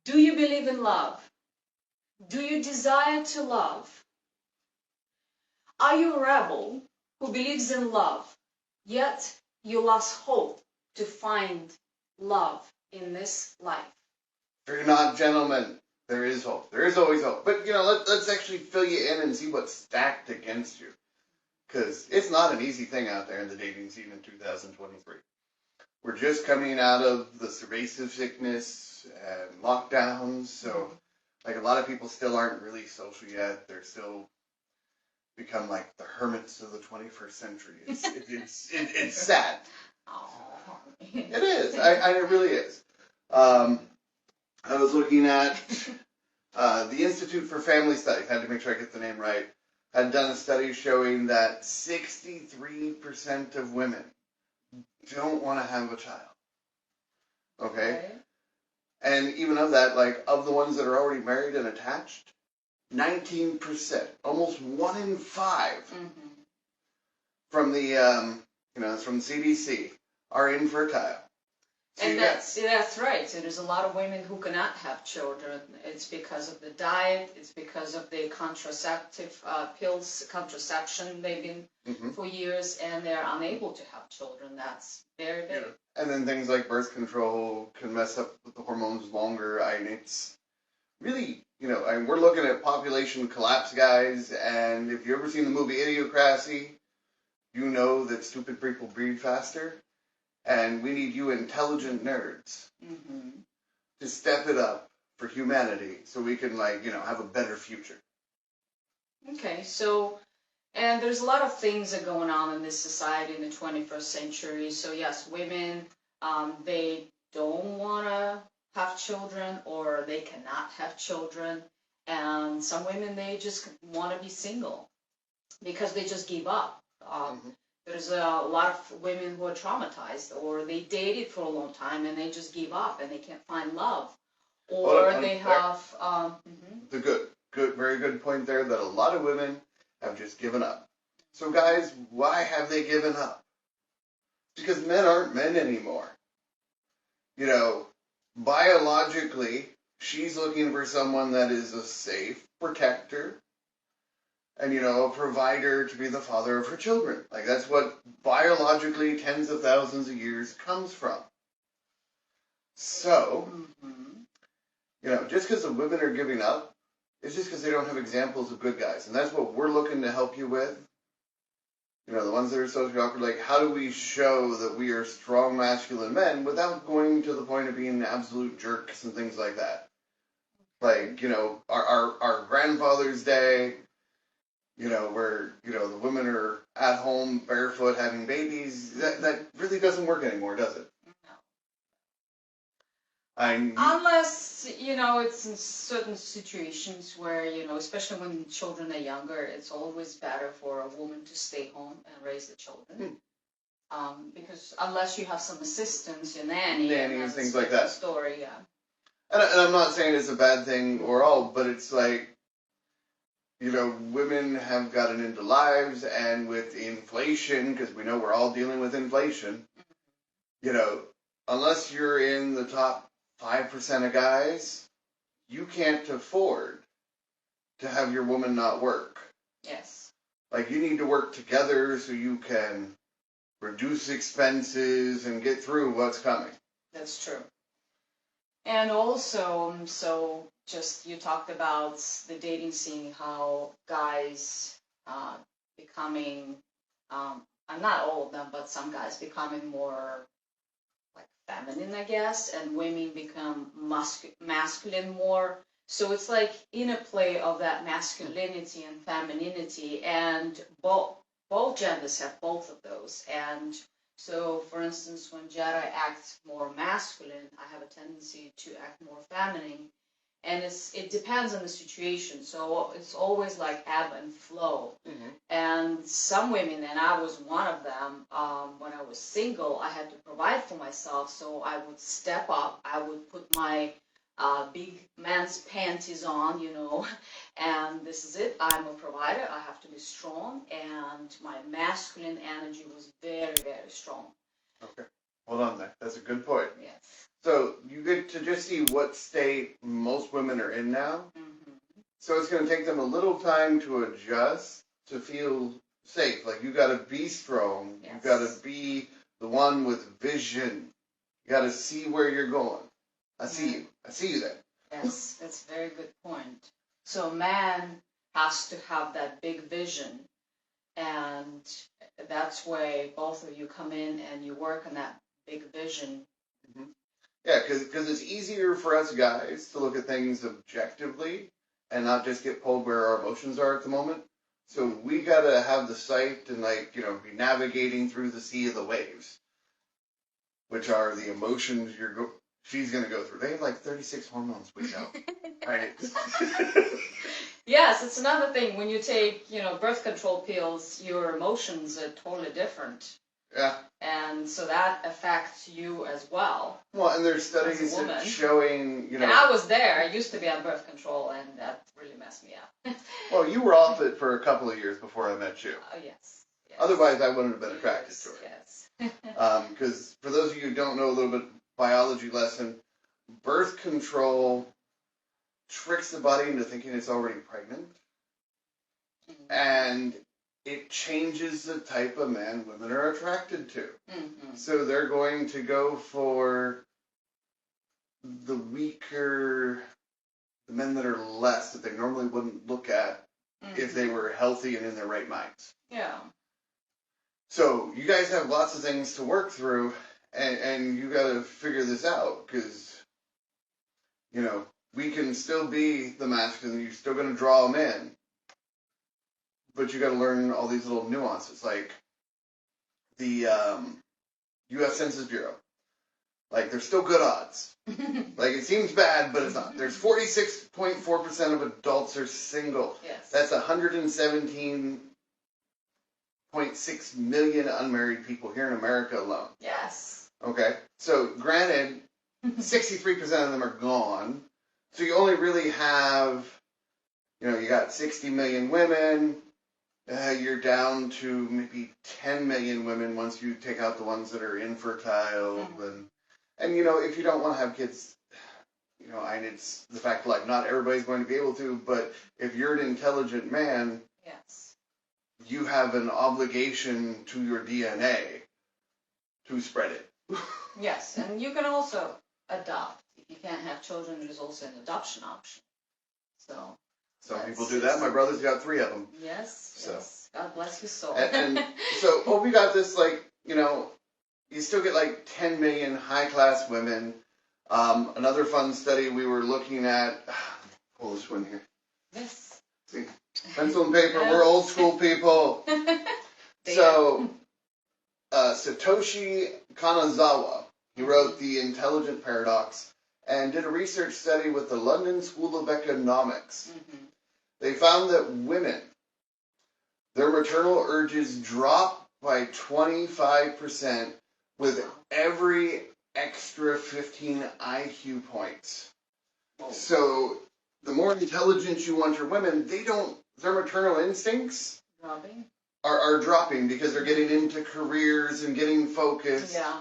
Do you believe in love? Do you desire to love? Are you a rebel who believes in love, yet you lost hope to find love in this life? Fear not, gentlemen. There is hope. There is always hope. But, let's actually fill you in and see what's stacked against you. Because it's not an easy thing out there in the dating scene in 2023. We're just coming out of the pervasive sickness and lockdowns, so like a lot of people still aren't really social yet. They're still become like the hermits of the 21st century. It's sad. Oh. It is. It really is. I was looking at the Institute for Family Studies. I had to make sure I get the name right. Had done a study showing that 63% of women don't want to have a child. Okay? And even of that, like, of the ones that are already married and attached, 19%, almost 1 in 5 from the, from the CDC are infertile. So and that's right. So there's a lot of women who cannot have children. It's because of the diet. It's because of the contraceptive pills, contraception they've been for years, and they're unable to have children. That's very big. Yeah. And then things like birth control can mess up with the hormones longer. It's really, we're looking at population collapse, guys. And if you've ever seen the movie Idiocracy, you know that stupid people breed faster. And we need you intelligent nerds to step it up for humanity so we can, have a better future. Okay, so, and there's a lot of things that are going on in this society in the 21st century. So yes, women, they don't want to have children, or they cannot have children. And some women, they just want to be single because they just give up. There's a lot of women who are traumatized, or they dated for a long time and they just give up and they can't find love, or they have. The very good point there that a lot of women have just given up. So guys, why have they given up? Because men aren't men anymore. Biologically, she's looking for someone that is a safe protector. And, a provider to be the father of her children. Like, that's what biologically tens of thousands of years comes from. So, just because the women are giving up, it's just because they don't have examples of good guys. And that's what we're looking to help you with. The ones that are socially awkward, like, how do we show that we are strong masculine men without going to the point of being absolute jerks and things like that? Like, our grandfather's day, where, the women are at home barefoot having babies, that really doesn't work anymore, does it? No. Unless, it's in certain situations where, especially when children are younger, it's always better for a woman to stay home and raise the children. Because unless you have some assistance, your nanny and things like that. Story, yeah. And I'm not saying it's a bad thing or all, but it's like, women have gotten into lives, and with inflation, because we know we're all dealing with inflation, unless you're in the top 5% of guys, you can't afford to have your woman not work. Yes. Like, you need to work together so you can reduce expenses and get through what's coming. That's true. And also, so just you talked about the dating scene, how guys becoming, not all of them, but some guys becoming more like feminine, I guess, and women become masculine more. So it's like interplay of that masculinity and femininity, and both genders have both of those. And so, for instance, when Jedi acts more masculine, I have a tendency to act more feminine, and it depends on the situation. So it's always like ebb and flow. And some women, and I was one of them, when I was single, I had to provide for myself. So I would step up. I would put my big man's panties on, and this is it. I'm a provider. I have to be strong, and my masculine energy was very, very strong. Okay, hold on there. That's a good point. Yes. So you get to just see what state most women are in now. Mm-hmm. So it's going to take them a little time to adjust to feel safe. Like you got to be strong. Yes. You got to be the one with vision. You got to see where you're going. I see you. I see you there. Yes, that's a very good point. So man has to have that big vision, and that's why both of you come in and you work on that big vision. Mm-hmm. Yeah, because it's easier for us guys to look at things objectively and not just get pulled where our emotions are at the moment. So we got to have the sight and be navigating through the sea of the waves, which are the emotions she's going to go through. They have like 36 hormones, we know. Right? Yes, it's another thing. When you take, birth control pills, your emotions are totally different. Yeah. And so that affects you as well. Well, and there's studies showing, And I was there. I used to be on birth control, and that really messed me up. Well, you were off it for a couple of years before I met you. Oh, yes. Otherwise, I wouldn't have been attracted to it. Yes. Because for those of you who don't know a little bit biology lesson, birth control tricks the body into thinking it's already pregnant. Mm-hmm. And it changes the type of man women are attracted to. Mm-hmm. So they're going to go for the weaker, the men that are less, that they normally wouldn't look at if they were healthy and in their right minds. Yeah. So you guys have lots of things to work through, and you got to figure this out, because, we can still be the masculine, you're still going to draw them in, but you got to learn all these little nuances, like the U.S. Census Bureau. Like, there's still good odds. Like, it seems bad, but it's not. There's 46.4% of adults are single. Yes. That's 117.6 million unmarried people here in America alone. Yes. Okay? So, granted, 63% of them are gone. So you only really have, you got 60 million women. You're down to maybe 10 million women once you take out the ones that are infertile. Mm-hmm. And if you don't want to have kids, and it's the fact that, not everybody's going to be able to, but if you're an intelligent man, yes, you have an obligation to your DNA to spread it. Yes, and you can also adopt. If you can't have children, there's also an adoption option. So some people do that. My brother's got 3 of them. Yes, yes. God bless your soul. And so, we got this, you still get 10 million high-class women. Another fun study we were looking at, pull this one here. Yes. See, pencil and paper, we're old school people. So, Satoshi Kanazawa, he wrote The Intelligent Paradox, and did a research study with the London School of Economics. Mm-hmm. They found that women, their maternal urges drop by 25% with every extra 15 IQ points. Oh. So the more intelligent you want your women, their maternal instincts are dropping because they're getting into careers and getting focused. Yeah.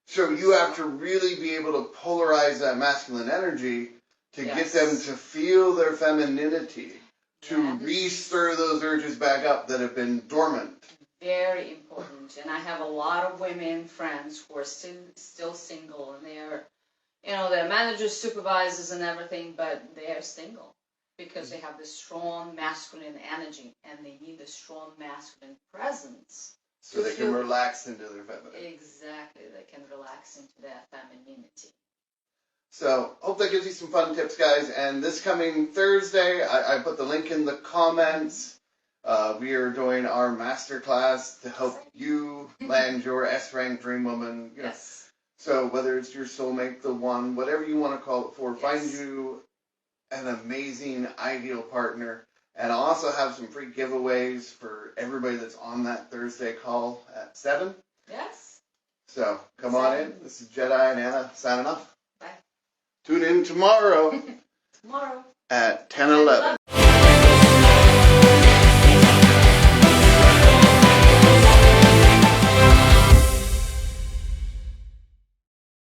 So you have to really be able to polarize that masculine energy to get them to feel their femininity, to re-stir those urges back up that have been dormant. Very important. And I have a lot of women friends who are still single, and they're, they're managers, supervisors, and everything, but they are single because they have this strong masculine energy, and they need a strong masculine presence. So they can relax into their femininity. Exactly. They can relax into their femininity. So, hope that gives you some fun tips, guys. And this coming Thursday, I put the link in the comments. We are doing our masterclass to help you land your S-rank dream woman. Yes. So, whether it's your soulmate, the one, whatever you want to call it for, find you an amazing, ideal partner. And I'll also have some free giveaways for everybody that's on that Thursday call at 7. Yes. So, come on in. This is Jedi and Anna signing off. Bye. Tune in tomorrow. Tomorrow. At 10:11.